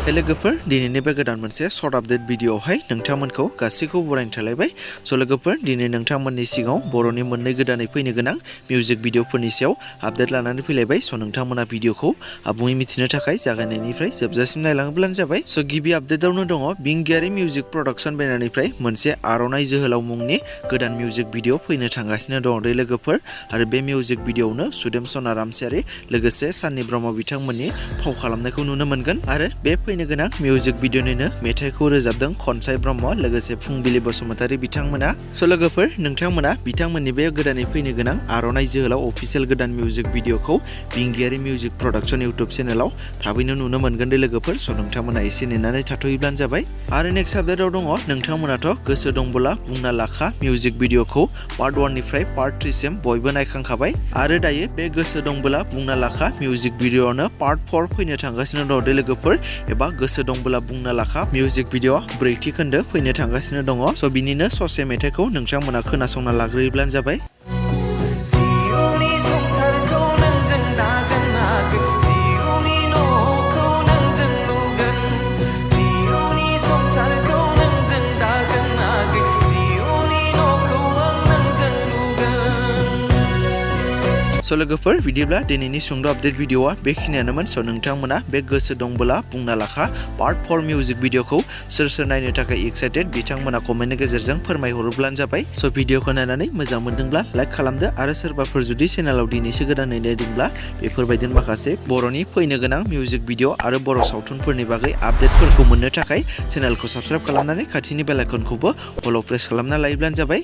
लोगोफोर दिनैनि बे गोदान मोनसे सर्ट आपडेट भिडिअआवहाय नोंथांमोनखौ गासैखौबो बरायनो थालायबाय। स' लोगोफोर दिनै नोंथांमोननि सिगाङाव बर'नि मोननै गोदानै फैनो गोनां मिउजिक भिडिअफोरनि सायाव आपडेट लानानै फैलायबाय। स' नोंथांमोना भिडिअखौ आबुङै मिथिनो थाखाय जागायनायनिफ्राय जोबजासिम नायलाङोब्लानो जाबाय। स' गिबि आपडेटआवनो दङ बिंगियारि मिउजिक प्रडाक्सन बेनारनिफ्राय मोनसे आर'नाइ जोहोलाव मुंनि गोदान मिउजिक भिडिअ फैनो थांगासिनो दङ दै लोगोफोर। आरो बे मिउजिक भिडिअआवनो सुदेम सना रामचियारी लोगोसे साननि ब्रह्म बिथांमोननि फाव खालामनायखौ नुनो मोनगोन। आरो बे फैनो गोनां मिउजिक भिडिअनिनो मेथाइखौ रोजाबदों खनसाय ब्रह्म लोगोसे फुंबिलि बसुमतारी बिथांमोना। स' लोगोफोर नोंथांमोना बिथांमोननि बे गोदानै फैनो गोनां आर'नाइ जोहोलाव अफिसियेल गोदान मिउजिक भिडिअखौ बिंगियारि मिउजिक प्रडाक्सन इउटुब चेनेलाव थाबैनो नुनो मोनगोन दे लोगोफोर। स' नोंथांमोना एसे नेनानै थाथ'योब्लानो जाबाय। आरो नेक्स्ट आपडेटआव दङ नोंथांमोनाथ' गोसो दंबोला बुंना लाखा मिउजिक भिडिअखौ पार्ट 1 निफ्राय पार्ट 3 सिम बयबो नायखांखाबाय। आरो दायो बे गोसो दंबोला बुंना लाखा मिउजिक भिडिअआनो पार्ट 4 फैनो थांगासिनो दङ दे लोगोफोर। एबा गोसो दंबोला बुंना लाखा मिउजिक भिडिअ 4थि खोन्दो फैनो थांगासिनो दङ। स' बिनिनो ससे मेथाइखौ नोंथांमोना खोनासंना लाग्रोयोब्लानो जाबाय। स' लोगोफोर बिदिब्ला दिनैनि सुंद' आपडेट भिडिअआ बेखिनियानोमोन। स' नोंथांमोना बे गोसो दंबोला बुंना लाखा पार्ट 4 मिउजिक भिडिअखौ सोर सोर नायनो थाखाय एक्साइटेड बिथांमोना कमेन्टनि गेजेरजों फोरमायहरोब्लानो जाबाय। स' भिडिअखौ नायनानै मोजां मोनदोंब्ला लाइक खालामदो। आरो सोरबाफोर जुदि चेनेलाव दिनैसो गोदानै नायदोंब्ला बेफोरबायदिनो माखासे बर'नि फैनो गोनां मिउजिक भिडिअ आरो बर' सावथुनफोरनि बागै आपडेटफोरखौ मोननो थाखाय चेनेलखौ साबस्क्राइब खालामनानै खाथिनि बेल आइकनखौबो अल प्रेस खालामना लायोब्लानो जाबाय।